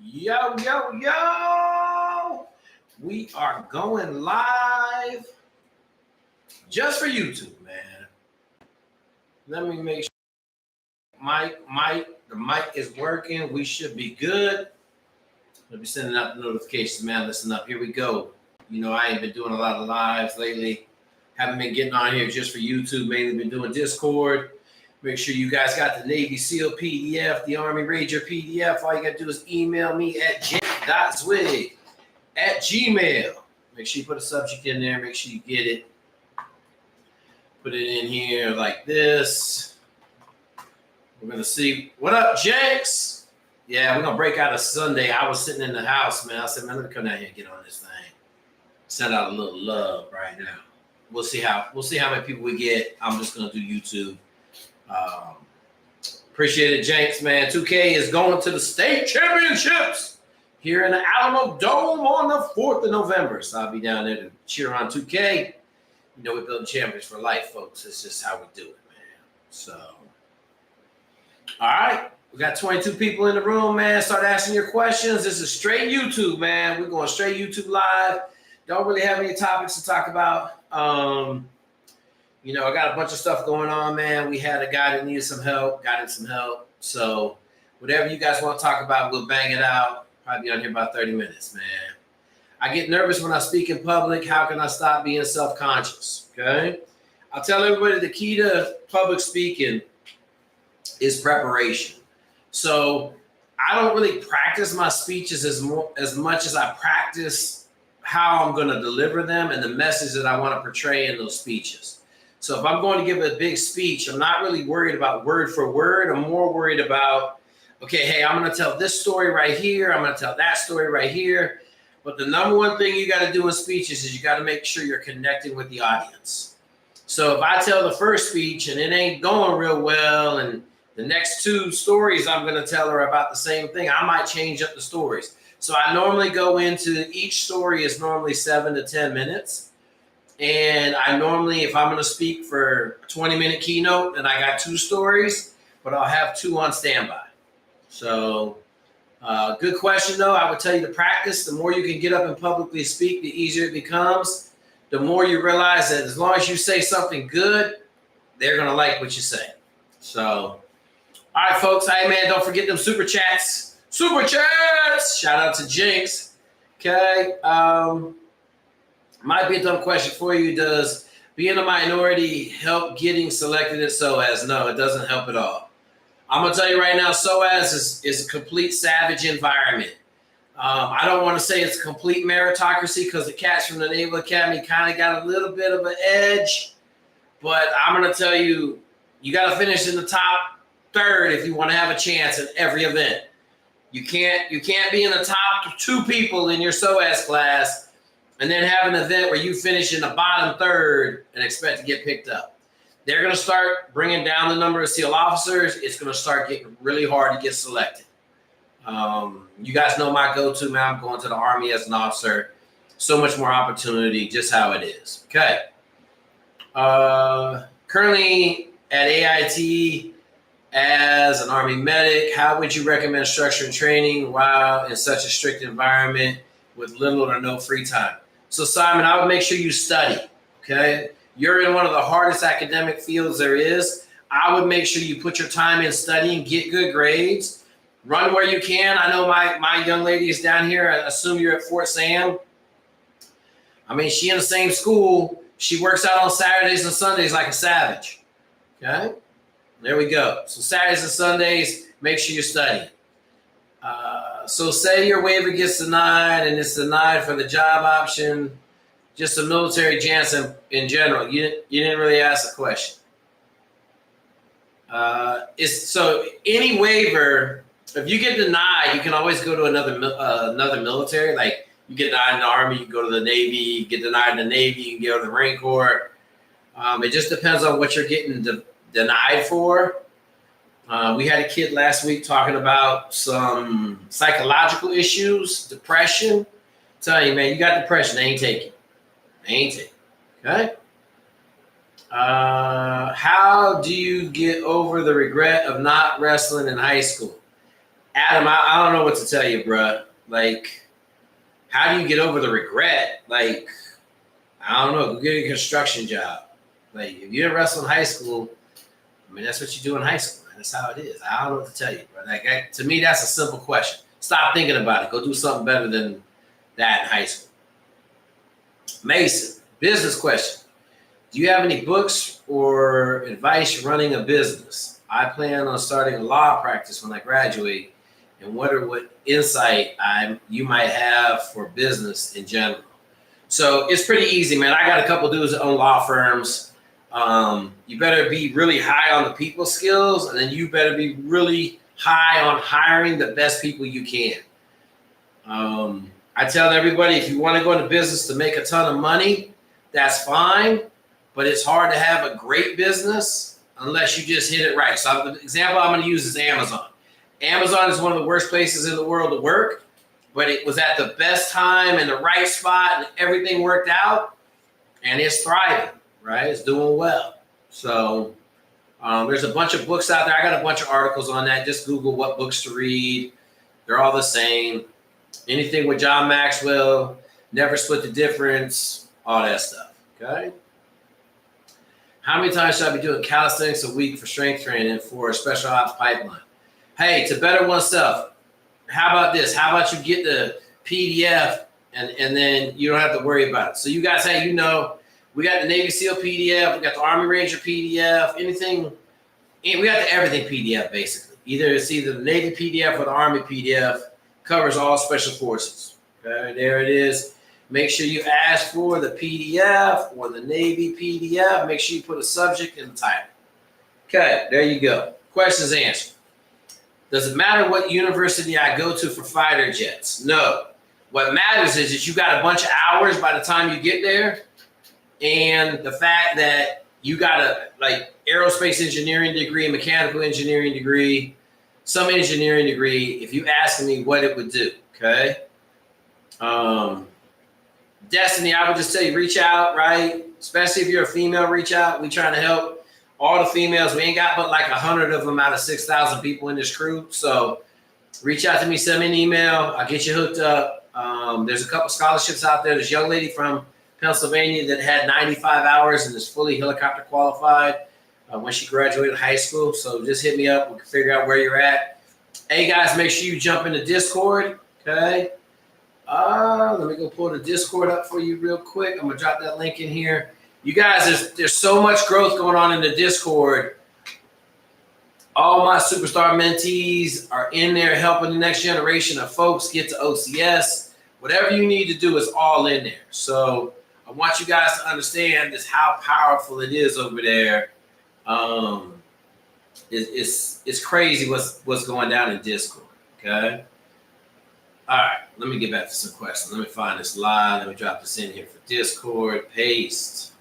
Yo, yo, yo! We are going live just for YouTube, man. Let me make sure the mic is working. We should be good. Let me sending out the notifications, man. Listen up. Here we go. You know, I ain't been doing a lot of lives lately. Haven't been getting on here just for YouTube. Mainly been doing Discord. Make sure you guys got the Navy SEAL PDF, the Army Ranger PDF. All you got to do is email me at jen.zweig@gmail. Make sure you put a subject in there. Make sure you get it. Put it in here like this. We're going to see. What up, Jenks? Yeah, we're going to break out a Sunday. I was sitting in the house, man. I said, man, let me come down here and get on this thing. Send out a little love right now. We'll see how many people we get. I'm just going to do YouTube. Appreciate it, Jenks, man. 2K is going to the state championships here in the Alamo Dome on the 4th of November. So I'll be down there to cheer on 2K. You know, we're building champions for life, folks. It's just how we do it, man. So, all right. We got 22 people in the room, man. Start asking your questions. This is straight YouTube, man. We're going straight YouTube live. Don't really have any topics to talk about. You know, I got a bunch of stuff going on, man. We had a guy that needed some help, got him some help. So whatever you guys want to talk about, we'll bang it out. Probably be on here about 30 minutes, man. I get nervous when I speak in public. How can I stop being self-conscious? Okay. I'll tell everybody the key to public speaking is preparation. So I don't really practice my speeches as much as I practice how I'm going to deliver them and the message that I want to portray in those speeches. So if I'm going to give a big speech, I'm not really worried about word for word. I'm more worried about, okay, hey, I'm going to tell this story right here. I'm going to tell that story right here. But the number one thing you got to do in speeches is you got to make sure you're connecting with the audience. So if I tell the first speech and it ain't going real well and the next two stories I'm going to tell are about the same thing, I might change up the stories. So I normally go into each story is normally 7 to 10 minutes. And I normally, if I'm going to speak for a 20-minute keynote, and I got 2 stories, but I'll have 2 on standby. So good question, though. I would tell you to practice. The more you can get up and publicly speak, the easier it becomes. The more you realize that as long as you say something good, they're going to like what you say. So, all right, folks. Hey, man, don't forget them super chats. Super chats! Shout out to Jinx. Okay. Might be a dumb question for you. Does being a minority help getting selected at SOAS? No, it doesn't help at all. I'm going to tell you right now, SOAS is a complete savage environment. I don't want to say it's a complete meritocracy because the cats from the Naval Academy kind of got a little bit of an edge. But I'm going to tell you, you got to finish in the top third if you want to have a chance at every event. You can't be in the top 2 people in your SOAS class and then have an event where you finish in the bottom third and expect to get picked up. They're going to start bringing down the number of SEAL officers. It's going to start getting really hard to get selected. You guys know my go-to, man. I'm going to the Army as an officer. So much more opportunity, just how it is. Okay. Currently at AIT as an Army medic, how would you recommend structuring training while in such a strict environment with little or no free time? So, Simon, I would make sure you study, okay? You're in one of the hardest academic fields there is. I would make sure you put your time in studying, get good grades, run where you can. I know my young lady is down here. I assume you're at Fort Sam. I mean, she in the same school. She works out on Saturdays and Sundays like a savage, okay? There we go. So Saturdays and Sundays, make sure you're studying. So say your waiver gets denied and it's denied for the job option, just a military chance in general. You didn't really ask the question. So any waiver, if you get denied, you can always go to another military. Like you get denied in the Army, you go to the Navy. You get denied in the Navy, you can go to the Marine Corps. It just depends on what you're getting denied for. We had a kid last week talking about some psychological issues, depression. I'm telling you, man, you got depression. They ain't taking. Okay? How do you get over the regret of not wrestling in high school? Adam, I don't know what to tell you, bro. Like, how do you get over the regret? Like, I don't know. Go get a construction job. Like, if you didn't wrestle in high school, I mean, that's what you do in high school, man. That's how it is. I don't know what to tell you, bro. Like, to me, that's a simple question. Stop thinking about it. Go do something better than that in high school. Mason, business question. Do you have any books or advice running a business? I plan on starting a law practice when I graduate, and what insight you might have for business in general. So it's pretty easy, man. I got a couple dudes that own law firms. You better be really high on the people skills, and then you better be really high on hiring the best people you can. I tell everybody, if you want to go into business to make a ton of money, that's fine. But it's hard to have a great business unless you just hit it right. So the example I'm going to use is Amazon. Amazon is one of the worst places in the world to work, but it was at the best time and the right spot, and everything worked out, and it's thriving, right? It's doing well. So there's a bunch of books out there. I got a bunch of articles on that. Just Google what books to read. They're all the same. Anything with John Maxwell, Never Split the Difference, all that stuff, okay? How many times should I be doing calisthenics a week for strength training for a special ops pipeline? Hey, to better oneself, how about this? How about you get the PDF and then you don't have to worry about it. So you guys, hey, we got the Navy SEAL PDF, we got the Army Ranger PDF, anything, we got the everything PDF basically. It's either the Navy PDF or the Army PDF, covers all special forces. Okay, there it is. Make sure you ask for the PDF or the Navy PDF. Make sure you put a subject in the title. Okay, there you go. Questions answered. Does it matter what university I go to for fighter jets? No. What matters is you got a bunch of hours by the time you get there, and the fact that you got a aerospace engineering degree, mechanical engineering degree, some engineering degree, if you ask me what it would do, okay? Destiny, I would just tell you, reach out, right? Especially if you're a female, reach out. We trying to help all the females. We ain't got but like 100 of them out of 6,000 people in this crew. So reach out to me, send me an email. I'll get you hooked up. There's a couple scholarships out there. There's a young lady from Pennsylvania that had 95 hours and is fully helicopter qualified when she graduated high school. So just hit me up. We can figure out where you're at. Hey, guys, make sure you jump into Discord, okay? Let me go pull the Discord up for you real quick. I'm going to drop that link in here. You guys, there's so much growth going on in the Discord. All my superstar mentees are in there helping the next generation of folks get to OCS. Whatever you need to do is all in there. So I want you guys to understand just how powerful it is over there. It's crazy what's going down in Discord, okay? All right, let me get back to some questions. Let me find this live. Let me drop this in here for Discord. Paste.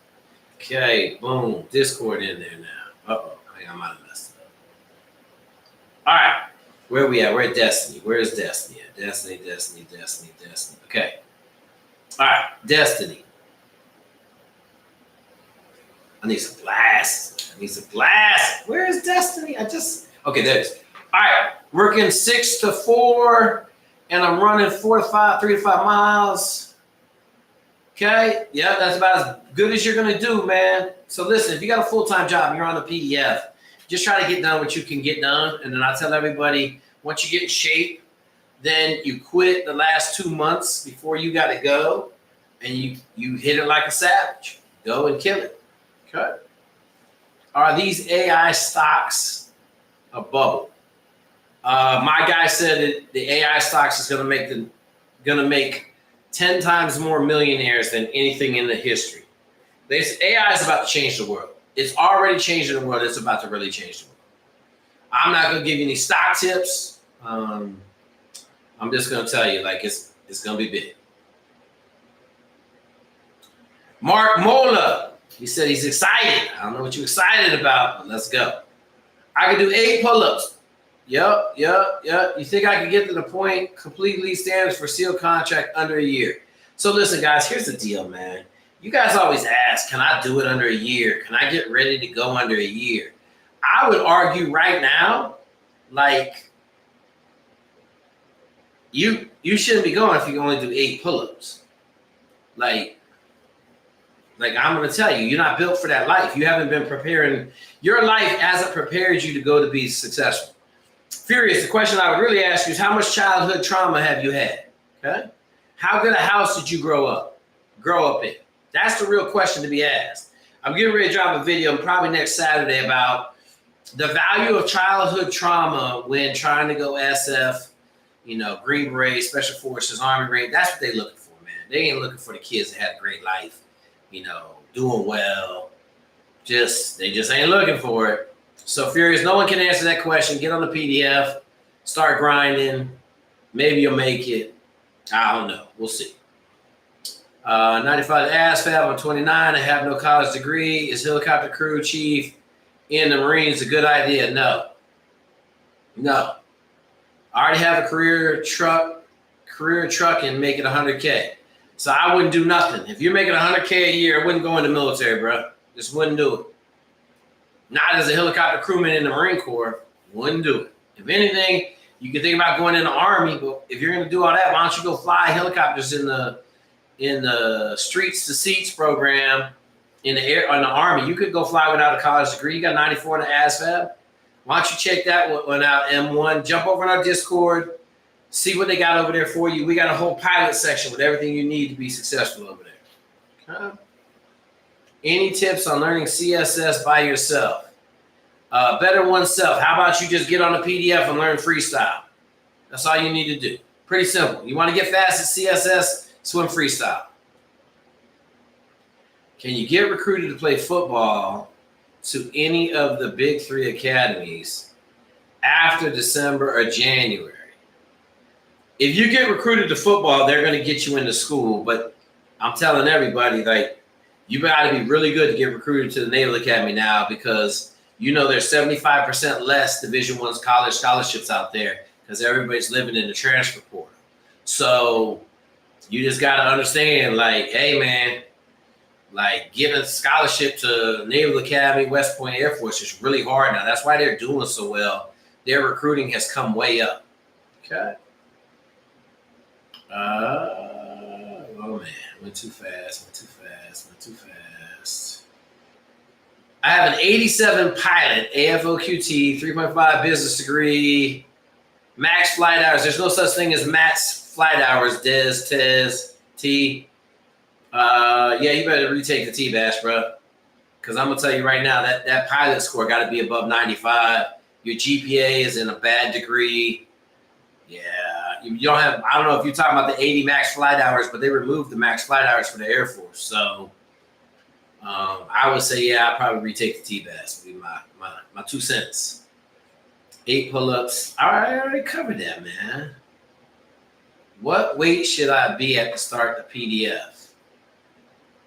Okay, boom. Discord in there now. Uh-oh, I think I might have messed it up. All right, where are we at? We're at Destiny. Where's Destiny at? Destiny. Okay. All right, Destiny. I need some glasses. Where is Destiny? Okay, there it is. All right, working 6 to 4. And I'm running 3 to 5 miles. Okay, yeah, that's about as good as you're gonna do, man. So listen, if you got a full-time job and you're on the PDF, just try to get done what you can get done. And then I tell everybody, once you get in shape, then you quit the last 2 months before you gotta go, and you hit it like a savage. Go and kill it. Okay. Are these AI stocks a bubble? My guy said that the AI stocks is going to make 10 times more millionaires than anything in the history. AI is about to change the world. It's already changing the world. It's about to really change the world. I'm not going to give you any stock tips. I'm just going to tell you, it's going to be big. Mark Mola, he said he's excited. I don't know what you're excited about, but let's go. I can do 8 pull-ups. Yep. You think I can get to the point, complete lead standards for SEAL contract under a year? So listen, guys, here's the deal, man. You guys always ask, can I do it under a year? Can I get ready to go under a year? I would argue right now, you shouldn't be going if you can only do 8 pull-ups. Like I'm going to tell you, you're not built for that life. You haven't been preparing. Your life hasn't prepared you to go to be successful. Furious, the question I would really ask you is how much childhood trauma have you had? Okay? How good a house did you grow up in? That's the real question to be asked. I'm getting ready to drop a video probably next Saturday about the value of childhood trauma when trying to go SF, Green Beret, Special Forces, Army Green. That's what they're looking for, man. They ain't looking for the kids that had a great life, doing well. They just ain't looking for it. So Furious, no one can answer that question. Get on the PDF, start grinding. Maybe you'll make it. I don't know. We'll see. 95 ASFAB, I'm 29. I have no college degree. Is helicopter crew chief in the Marines a good idea? No. I already have a career truck and make it 100K. So I wouldn't do nothing. If you're making 100K a year, I wouldn't go in the military, bro. Just wouldn't do it. Not as a helicopter crewman in the Marine Corps. Wouldn't do it. If anything, you can think about going in the Army, but if you're going to do all that, why don't you go fly helicopters in the Streets to Seats program in the Army? You could go fly without a college degree. You got 94 in the ASFAB. Why don't you check that one out, M1? Jump over in our Discord. See what they got over there for you. We got a whole pilot section with everything you need to be successful over there. Okay. Any tips on learning CSS by yourself? Better oneself. How about you just get on a PDF and learn freestyle? That's all you need to do. Pretty simple. You want to get fast at CSS? Swim freestyle. Can you get recruited to play football to any of the big 3 academies after December or January? If you get recruited to football, they're going to get you into school. But I'm telling everybody, you got to be really good to get recruited to the Naval Academy now because there's 75% less Division I college scholarships out there because everybody's living in the transfer portal. So you just got to understand, hey, man, getting a scholarship to Naval Academy, West Point Air Force is really hard now. That's why they're doing so well. Their recruiting has come way up. Okay. Oh, man. Went too fast. I have an 87 pilot, AFOQT, 3.5 business degree, max flight hours. There's no such thing as max flight hours, Tez, T. Yeah, you better retake the T-Bash, bro. Because I'm going to tell you right now, that pilot score got to be above 95. Your GPA is in a bad degree. Yeah, you don't have, I don't know if you're talking about the 80 max flight hours, but they removed the max flight hours for the Air Force. So I would say, yeah, I'd probably retake the T-Bash. Would be my 2 cents. 8 pull-ups. I already covered that, man. What weight should I be at to start the PDF?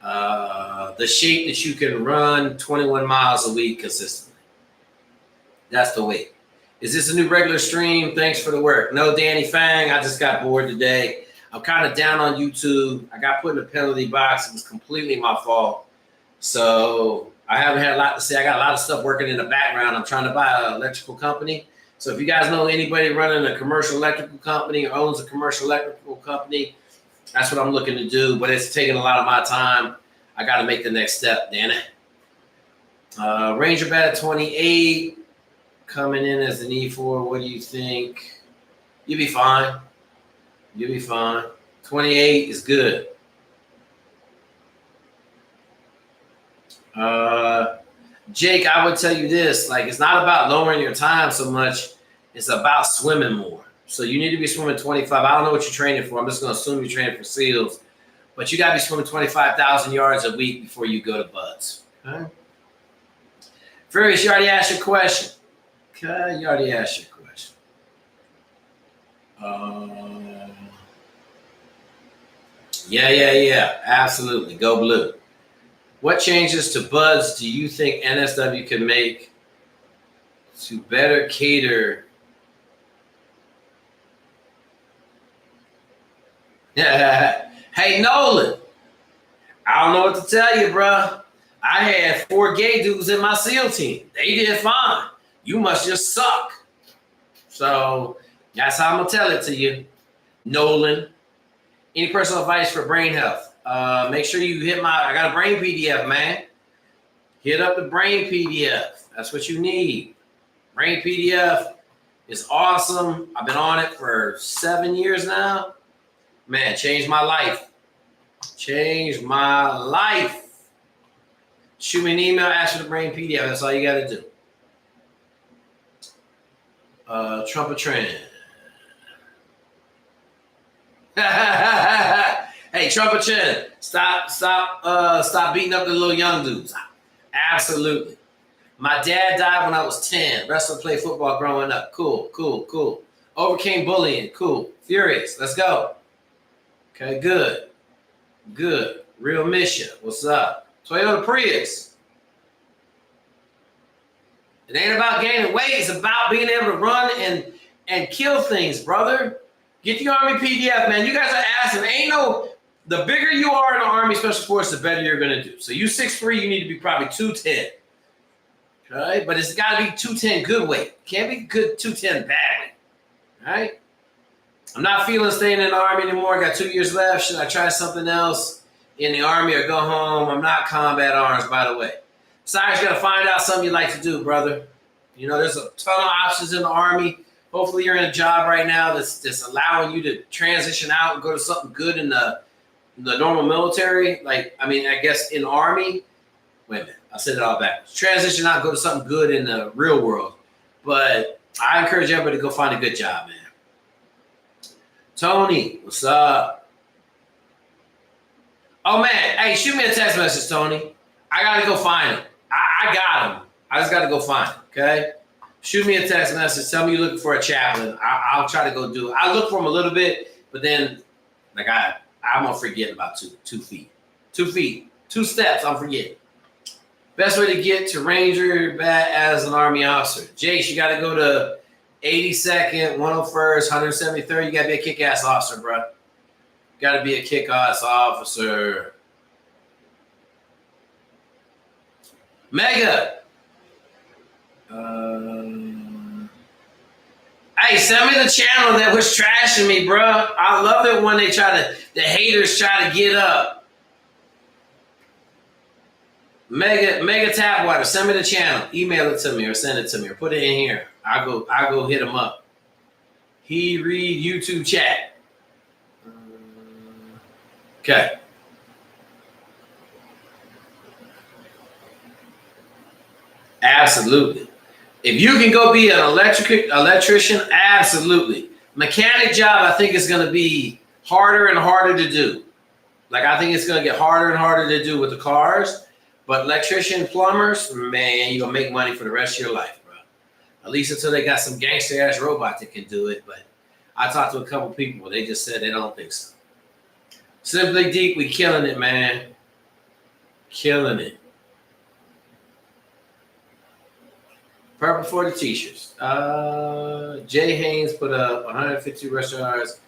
The shape that you can run 21 miles a week consistently. That's the weight. Is this a new regular stream? Thanks for the work. No, Danny Fang, I just got bored today. I'm kind of down on YouTube. I got put in a penalty box. It was completely my fault. So I haven't had a lot to say. I got a lot of stuff working in the background. I'm trying to buy an electrical company. So if you guys know anybody running a commercial electrical company or owns a commercial electrical company, that's what I'm looking to do. But it's taking a lot of my time. I got to make the next step, damn it. Ranger bat at 28. Coming in as an E4, what do you think? You'll be fine. 28 is good. Jake, I would tell you this, it's not about lowering your time so much, it's about swimming more. So you need to be swimming 25. I don't know what you're training for. I'm just going to assume you're training for SEALs. But you got to be swimming 25,000 yards a week before you go to BUD/S. Okay? Furious, you already asked your question. Okay, you already asked your question. Yeah. Absolutely. Go blue. What changes to BUD/S do you think NSW can make to better cater? Hey, Nolan. I don't know what to tell you, bro. I had 4 gay dudes in my SEAL team. They did fine. You must just suck. So that's how I'm going to tell it to you. Nolan. Any personal advice for brain health? Make sure you hit I got a brain PDF, man. Hit up the brain PDF. That's what you need. Brain PDF is awesome. I've been on it for 7 years now. Man, changed my life. Changed my life. Shoot me an email, ask for the brain PDF. That's all you got to do. Trump a trend. Hey, Trump a trend. Stop beating up the little young dudes. Absolutely. My dad died when I was 10. Wrestled, played football growing up. Cool. Overcame bullying. Cool. Furious. Let's go. Okay, good. Real mission. What's up? Toyota Prius. It ain't about gaining weight. It's about being able to run and kill things, brother. Get the Army PDF, man. You guys are asking. The bigger you are in the Army Special Forces, the better you're going to do. So you 6'3", you need to be probably 210. Okay? But it's got to be 210 good weight. Can't be good 210 bad. All right? I'm not feeling staying in the Army anymore. Got 2 years left. Should I try something else in the Army or go home? I'm not combat arms, by the way. Besides, you got to find out something you like to do, brother. You know, there's a ton of options in the Army. Hopefully you're in a job right now that's allowing you to transition out and go to something good in the normal military. I guess in the Army. Wait a minute. I said it all backwards. Transition out and go to something good in the real world. But I encourage everybody to go find a good job, man. Tony, what's up? Oh, man. Hey, shoot me a text message, Tony. I got to go find him. I got him. I just got to go find him, okay? Shoot me a text message. Tell me you're looking for a chaplain. I'll try to go do it. I look for him a little bit, but then, I'm going to forget about 2 feet. 2 feet. 2 steps, I'm forgetting. Best way to get to Ranger bat as an Army officer. Jace, you got to go to 82nd, 101st, 173rd. You got to be a kick-ass officer, bro. Got to be a kick-ass officer. Mega. Hey, send me the channel that was trashing me, bro. I love it when the haters try to get up. Mega Tap Water, send me the channel. Email it to me or send it to me or put it in here. I'll go hit him up. He read YouTube chat. Okay. Absolutely. If you can go be an electrician, absolutely. Mechanic job, I think is going to be harder and harder to do. I think it's going to get harder and harder to do with the cars. But electrician, plumbers, man, you're going to make money for the rest of your life, bro. At least until they got some gangster-ass robot that can do it. But I talked to a couple people. They just said they don't think so. Simply Deep, we killing it, man. Killing it. Purple for the t-shirts. Jay Haynes put up 150 rush yards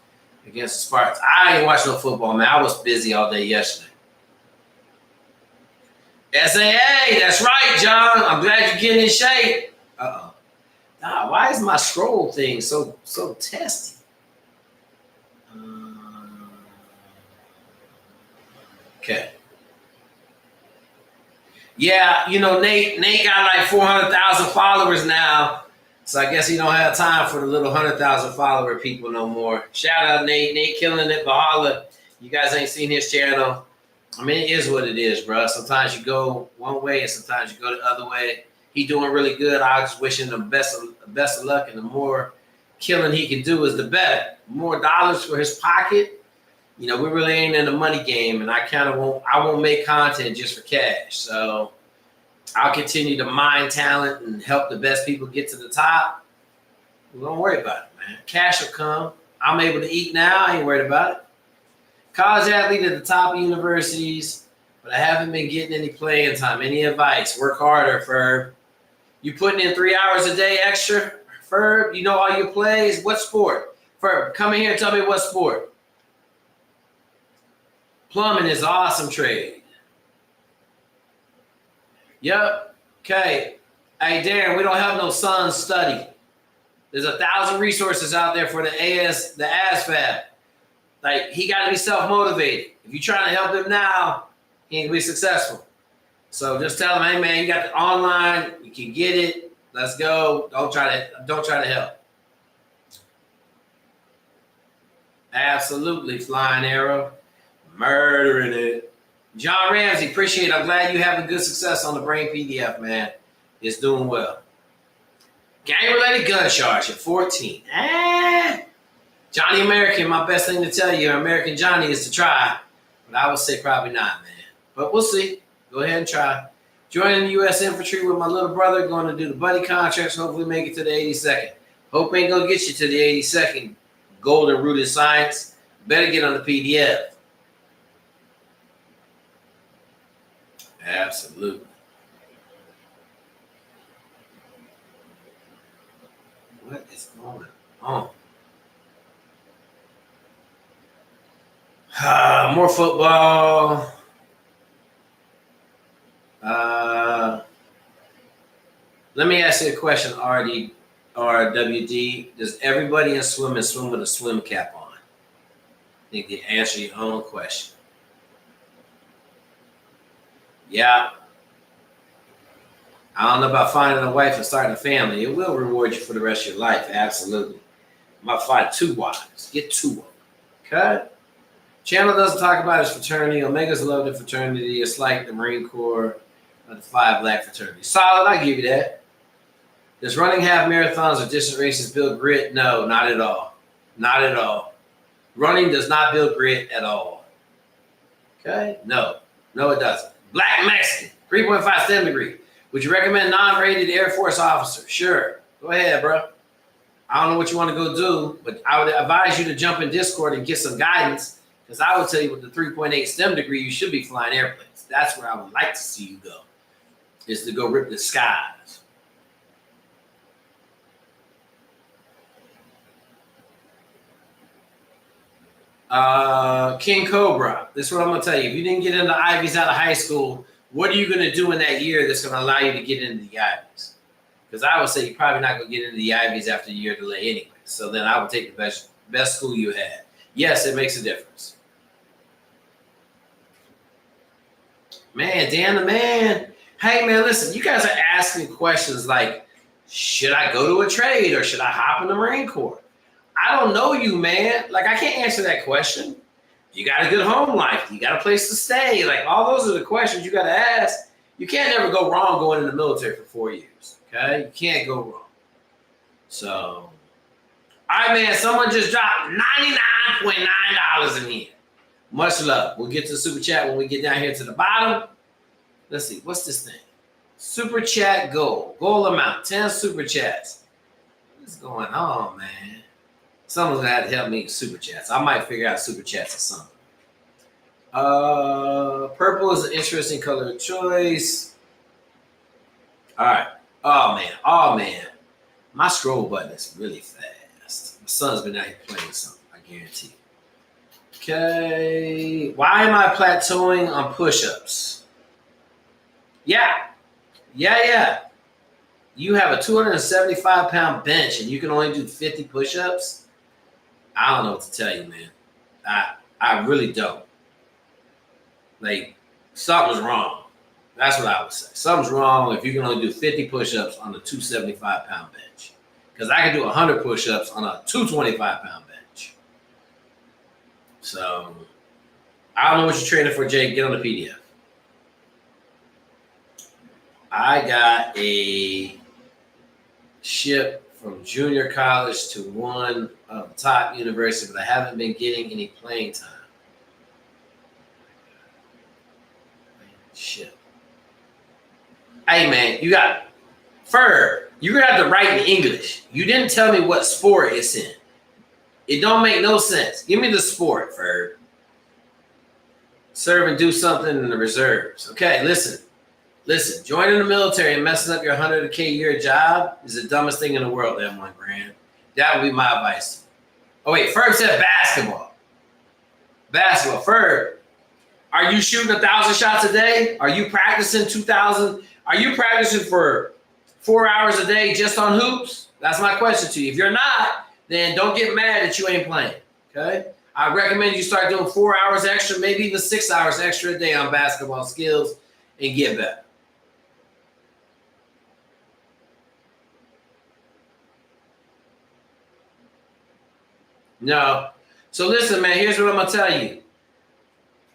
against the Spartans. I ain't watching no football, man. I was busy all day yesterday. SAA, that's right, John. I'm glad you're getting in shape. Uh-oh. Nah, why is my scroll thing so testy? Okay. Yeah, Nate got like 400,000 followers now. So I guess he don't have time for the little 100,000 follower people no more. Shout out Nate. Nate killing it. Bahala. You guys ain't seen his channel. I mean, it is what it is, bro. Sometimes you go one way and sometimes you go the other way. He doing really good. I just wish him the best of luck, and the more killing he can do is the better. More dollars for his pocket. We really ain't in the money game, and I won't make content just for cash. So I'll continue to mine talent and help the best people get to the top. Don't worry about it, man. Cash will come. I'm able to eat now. I ain't worried about it. College athlete at the top of universities, but I haven't been getting any playing time. Any advice? Work harder, Ferb. You putting in 3 hours a day extra? Ferb, you know all your plays? What sport? Ferb, come in here and tell me what sport. Plumbing is an awesome trade. Yep. Okay. Hey, Darren, we don't have no sons study. There's 1,000 resources out there for the ASVAB. Like, he got to be self-motivated. If you're trying to help him now, he ain't gonna be successful. So just tell him, hey man, you got the online, you can get it. Let's go. Don't try to help. Absolutely, Flying Arrow. Murdering it. John Ramsey, appreciate it. I'm glad you having good success on the brain PDF, man. It's doing well. Gang-related gun charge at 14. Johnny American, my best thing to tell you, American Johnny, is to try. But I would say probably not, man. But we'll see. Go ahead and try. Joining the U.S. Infantry with my little brother, going to do the buddy contracts, hopefully make it to the 82nd. Hope ain't going to get you to the 82nd. Golden Rooted Science. Better get on the PDF. Absolutely. What is going on? More football. Let me ask you a question, RD or WD. Does everybody in swimming swim with a swim cap on? I think you answer your own question. Yeah. I don't know about finding a wife and starting a family. It will reward you for the rest of your life. Absolutely. I'm about to find 2 wives. Get 2 of them. Okay? Channel doesn't talk about his fraternity. Omega's love the fraternity. It's like the Marine Corps or the 5 black fraternities. Solid, I give you that. Does running half marathons or distance races build grit? No, not at all. Not at all. Running does not build grit at all. Okay? No. No, it doesn't. Black Mexican, 3.5 STEM degree. Would you recommend non-rated Air Force officer? Sure. Go ahead, bro. I don't know what you want to go do, but I would advise you to jump in Discord and get some guidance, because I would tell you with the 3.8 STEM degree, you should be flying airplanes. That's where I would like to see you go, is to go rip the skies. King Cobra, this is what I'm going to tell you. If you didn't get into Ivies out of high school, what are you going to do in that year that's going to allow you to get into the Ivies? Because I would say you're probably not going to get into the Ivies after a year delay anyway. So then I would take the best school you had. Yes, it makes a difference. Man, Dan the man. Hey, man, listen, you guys are asking questions like, should I go to a trade or should I hop in the Marine Corps? I don't know you, man. Like, I can't answer that question. You got a good home life. You got a place to stay. Like, all those are the questions you got to ask. You can't ever go wrong going in the military for 4 years, okay? You can't go wrong. So, all right, man, someone just dropped $99.9 in here. Much love. We'll get to the super chat when we get down here to the bottom. Let's see. What's this thing? Super chat goal. Goal amount. 10 super chats. What's going on, man? Someone's going to have to help me with super chats. I might figure out super chats or something. Purple is an interesting color of choice. All right. Oh, man. Oh, man. My scroll button is really fast. My son's been out here playing something, I guarantee. Okay. Why am I plateauing on push-ups? Yeah. You have a 275-pound bench and you can only do 50 push-ups? I don't know what to tell you, man. I really don't. Like, something's wrong. That's what I would say. Something's wrong if you can only do 50 push-ups on a 275-pound bench. Because I can do 100 push-ups on a 225-pound bench. So, I don't know what you're training for, Jake. Get on the PDF. I got a ship from junior college to one of the top universities, but I haven't been getting any playing time. Shit. Hey, man, you got Ferb. You're going to have to write in English. You didn't tell me what sport it's in. It don't make no sense. Give me the sport, Ferb. Serve and do something in the reserves. Okay, listen. Joining the military and messing up your 100K a year job is the dumbest thing in the world, M1 Grand. That would be my advice. Oh, wait, Ferb said basketball. Ferb, are you shooting 1,000 shots a day? Are you practicing 2,000? Are you practicing for 4 hours a day just on hoops? That's my question to you. If you're not, then don't get mad that you ain't playing, okay? I recommend you start doing 4 hours extra, maybe even 6 hours extra a day on basketball skills and get better. No. So listen, man, here's what I'm going to tell you.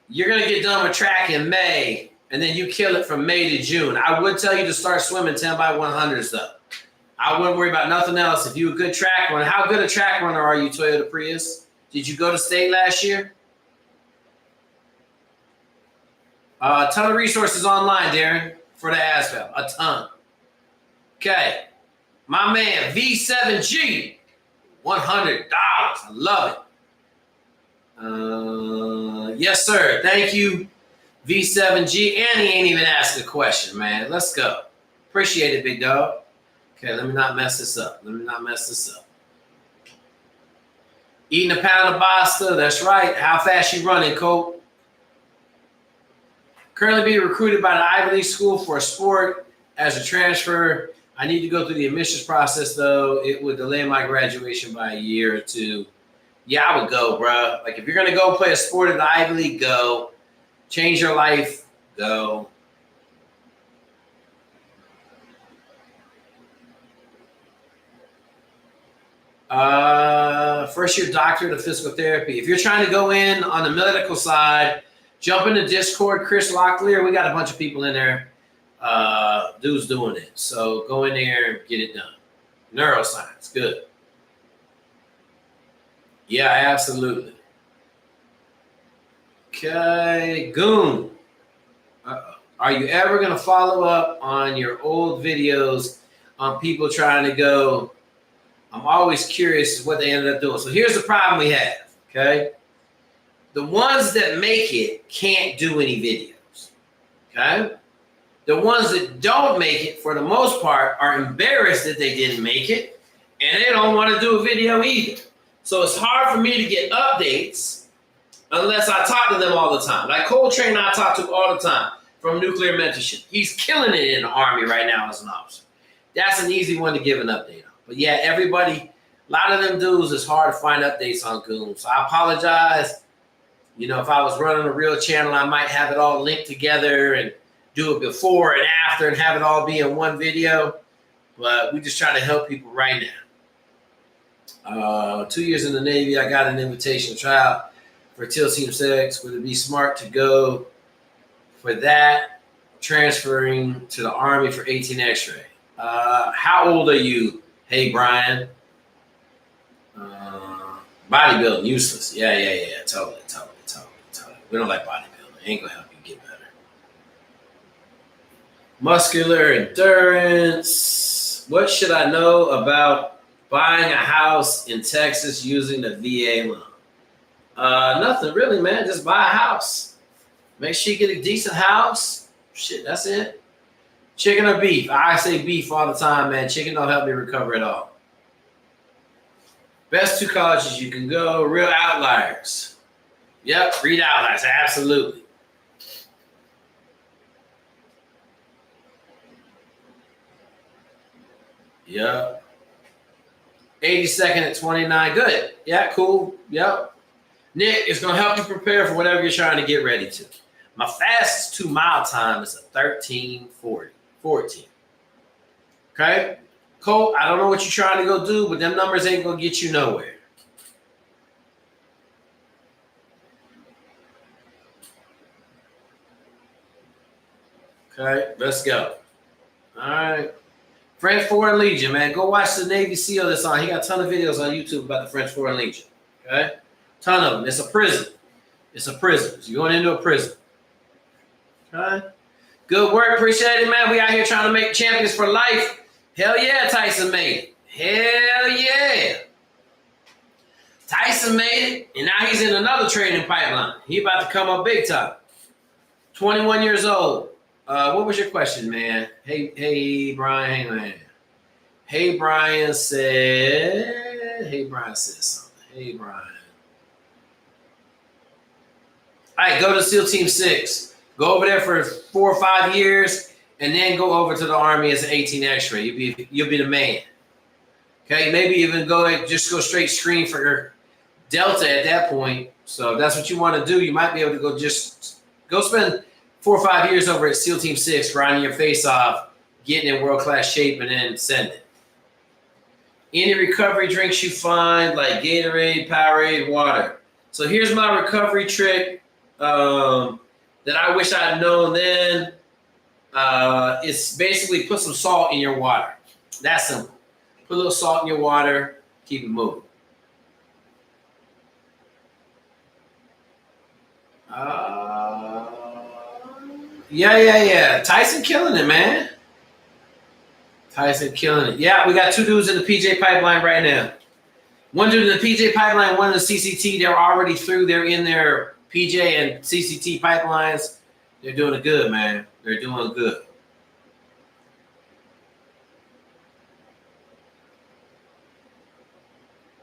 You're going to get done with track in May, and then you kill it from May to June. I would tell you to start swimming 10 by 100s, though. I wouldn't worry about nothing else. If you're a good track runner, how good a track runner are you, Toyota Prius? Did you go to state last year? A ton of resources online, Darren, for the asphalt. A ton. Okay. My man, V7G, $100. I love it. Yes, sir. Thank you, V7G. And he ain't even asked a question, man. Let's go. Appreciate it, big dog. Okay, let me not mess this up. Eating a pound of pasta. That's right. How fast you running, Colt? Currently being recruited by the Ivy League school for a sport as a transfer. I need to go through the admissions process, though. It would delay my graduation by a year or two. Yeah, I would go, bro. Like, if you're going to go play a sport at the Ivy League, go. Change your life, go. First year doctorate of physical therapy. If you're trying to go in on the medical side, jump into Discord, Chris Locklear. We got a bunch of people in there. Dudes doing it. So go in there and get it done. Neuroscience, good. Yeah, absolutely. Okay, Goon. Are you ever going to follow up on your old videos on people trying to go? I'm always curious what they ended up doing. So here's the problem we have, okay? The ones that make it can't do any videos, okay? The ones that don't make it, for the most part, are embarrassed that they didn't make it, and they don't want to do a video either. So it's hard for me to get updates unless I talk to them all the time. Like Coltrane, I talk to all the time from Nuclear Mentorship. He's killing it in the Army right now as an officer. That's an easy one to give an update on. But yeah, everybody, a lot of them dudes, it's hard to find updates on Goon. So I apologize. You know, if I was running a real channel, I might have it all linked together and do it before and after and have it all be in one video. But we just trying to help people right now. 2 years in the Navy, I got an invitation to try out for TEAL Team 6. Would it be smart to go for that, transferring to the Army for 18 X-ray? How old are you? Hey, Brian. Bodybuilding, useless. Yeah. Totally. We don't like bodybuilding. Ain't gonna help you get better. Muscular endurance. What should I know about buying a house in Texas using the VA loan? Nothing really, man. Just buy a house. Make sure you get a decent house. Shit, that's it. Chicken or beef? I say beef all the time, man. Chicken don't help me recover at all. Best 2 colleges you can go. Real outliers. Yep, read outliers. Absolutely. Yep. 82nd at 29. Good. Yeah, cool. Yep. Nick, it's going to help you prepare for whatever you're trying to get ready to. My fastest 2 mile time is a 13:40. 14. Okay? Colt, I don't know what you're trying to go do, but them numbers ain't going to get you nowhere. Okay, let's go. All right. French Foreign Legion, man. Go watch the Navy SEAL that's on. He got a ton of videos on YouTube about the French Foreign Legion. Okay? Ton of them. It's a prison. So you're going into a prison. Okay? Good work. Appreciate it, man. We out here trying to make champions for life. Hell yeah, Tyson made it. Hell yeah. Tyson made it, and now he's in another training pipeline. He about to come up big time. 21 years old. What was your question, man? Hey, Brian. Hang on. Hey, Brian said something. Hey, Brian. All right, go to SEAL Team 6. Go over there for 4 or 5 years, and then go over to the Army as an 18 X-ray. You'll be the man. Okay, maybe even just go straight screen for delta at that point. So if that's what you want to do, you might be able to go spend 4 or 5 years over at SEAL Team 6, grinding your face off, getting in world-class shape, and then send it. Any recovery drinks you find, like Gatorade, Powerade, water. So here's my recovery trick that I wish I'd known then. It's basically put some salt in your water. That's simple. Put a little salt in your water, keep it moving. Yeah. Tyson killing it, man. Tyson killing it. Yeah, we got 2 dudes in the PJ pipeline right now. One dude in the PJ pipeline, one in the CCT. They're already through. They're in their PJ and CCT pipelines. They're doing it good, man. They're doing good.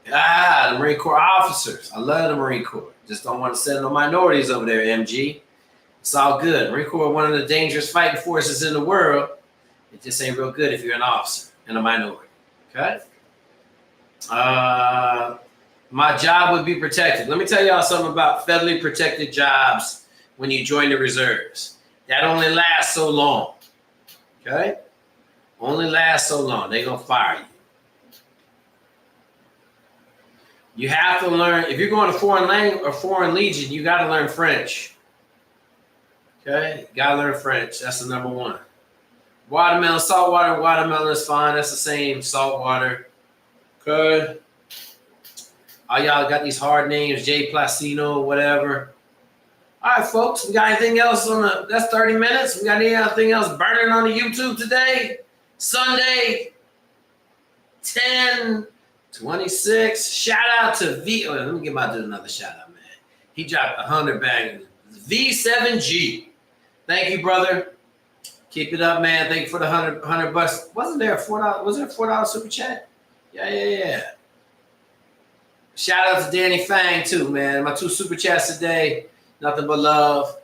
The Marine Corps officers. I love the Marine Corps. Just don't want to send no minorities over there, MG. It's all good. Marine Corps, one of the dangerous fighting forces in the world. It just ain't real good if you're an officer and a minority. Okay? My job would be protected. Let me tell y'all something about federally protected jobs when you join the reserves. That only lasts so long. Okay? Only lasts so long. They're going to fire you. You have to learn, if you're going to foreign language or foreign legion, you got to learn French. Okay? You got to learn French. That's the number one. Watermelon, salt water, watermelon is fine. That's the same, salt water. Okay? All y'all got these hard names, Jay Placino, whatever. All right, folks, we got anything else that's 30 minutes? We got anything else burning on the YouTube today? Sunday, 10/26. Shout out to V. Oh, let me give my dude another shout out, man. He dropped 100 bang. V7G. Thank you, brother. Keep it up, man. Thank you for the 100 bucks. Wasn't there a $4? Was there a $4 super chat? Yeah. Shout out to Danny Fang too, man. My 2 super chats today. Nothing but love.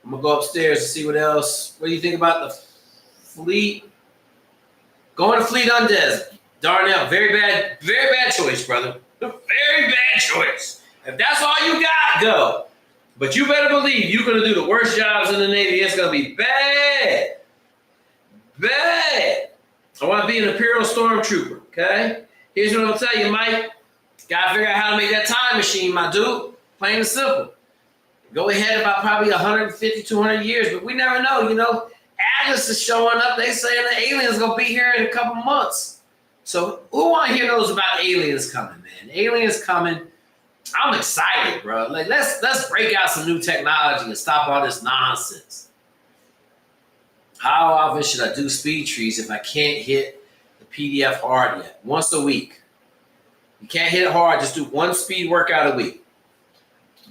I'm gonna go upstairs and see what else. What do you think about the Fleet? Going to Fleet Undes. Darnell, very bad choice, brother. Very bad choice. If that's all you got, go. But you better believe you're gonna do the worst jobs in the Navy. It's gonna be bad. Bad. I want to be an Imperial Stormtrooper, okay? Here's what I'm gonna tell you, Mike. Gotta figure out how to make that time machine, my dude. Plain and simple. Go ahead about probably 150, 200 years, but we never know, you know. Atlas is showing up. They saying the aliens gonna be here in a couple months. So who want to hear those about aliens coming, man? Aliens coming. I'm excited, bro. Like let's break out some new technology and stop all this nonsense. How often should I do speed trees if I can't hit the PDF hard yet? Once a week. You can't hit it hard, just do 1 speed workout a week.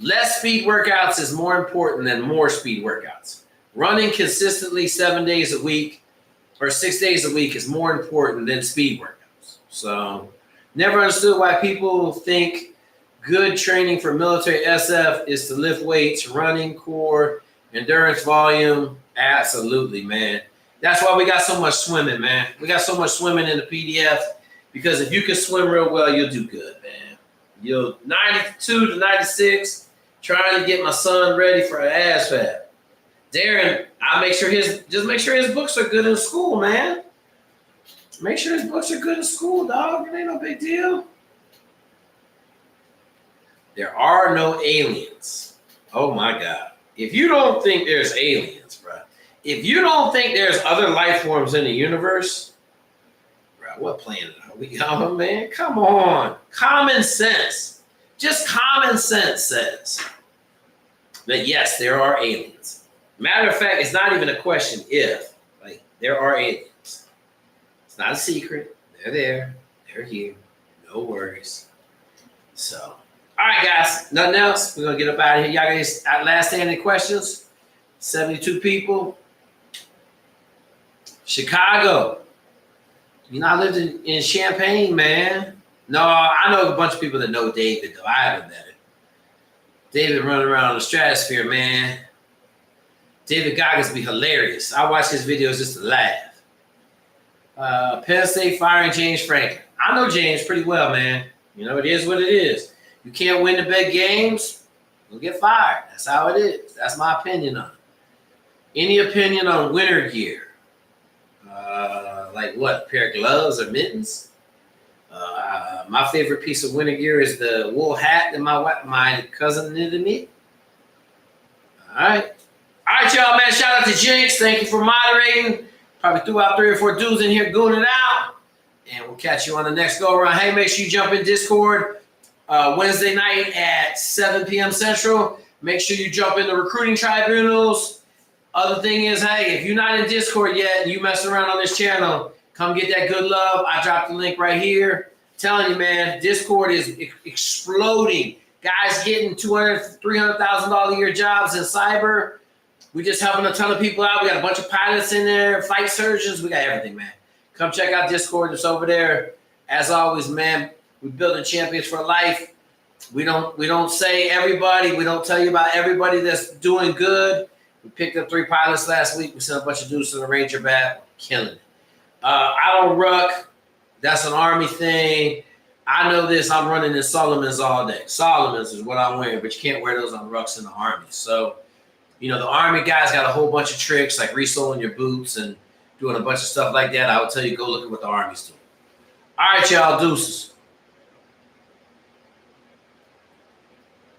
Less speed workouts is more important than more speed workouts. Running consistently 7 days a week or 6 days a week is more important than speed workouts. So never understood why people think good training for military SF is to lift weights, running, core, endurance, volume. Absolutely, man. That's why we got so much swimming, man. We got so much swimming in the PDF because if you can swim real well, you'll do good, man. You'll 92 to 96, trying to get my son ready for an ASVAB. Darren, make sure his books are good in school, man. Make sure his books are good in school, dog. It ain't no big deal. There are no aliens. Oh my God. If you don't think there's aliens, bro. If you don't think there's other life forms in the universe, bro, what planet are we on, man? Come on. Common sense. Just common sense says that yes, there are aliens. Matter of fact, it's not even a question if. Like, there are aliens. It's not a secret. They're there. They're here. No worries. So, all right, guys. Nothing else. We're going to get up out of here. Y'all got last standing questions? 72 people. Chicago. You know, I lived in Champaign, man. No, I know a bunch of people that know David, though. I haven't met him. David running around the stratosphere, man. David Goggins be hilarious. I watch his videos just to laugh. Penn State firing James Franklin. I know James pretty well, man. You know, it is what it is. You can't win the big games, you'll get fired. That's how it is. That's my opinion on it. Any opinion on winter gear? Like what? A pair of gloves or mittens? My favorite piece of winter gear is the wool hat that my cousin knitted me. All right, y'all, man. Shout out to Jinx. Thank you for moderating. Probably threw out 3 or 4 dudes in here gooning out. And we'll catch you on the next go around. Hey, make sure you jump in Discord Wednesday night at 7 p.m. Central. Make sure you jump in the recruiting tribunals. Other thing is, hey, if you're not in Discord yet and you messing around on this channel, come get that good love. I dropped the link right here. I'm telling you, man, Discord is exploding. Guys getting $200,000, $300,000 a year jobs in cyber. We just helping a ton of people out. We got a bunch of pilots in there, flight surgeons. We got everything, man. Come check out Discord. It's over there. As always, man, we're building champions for life. We don't say everybody. We don't tell you about everybody that's doing good. We picked up 3 pilots last week. We sent a bunch of dudes to the Ranger bat. Killing it. I don't ruck. That's an Army thing. I know this. I'm running in Solomons all day. Solomons is what I'm wearing, but you can't wear those on rucks in the Army. So, you know, the Army guys got a whole bunch of tricks like resoling your boots and doing a bunch of stuff like that. I would tell you, go look at what the Army's doing. All right, y'all. Deuces.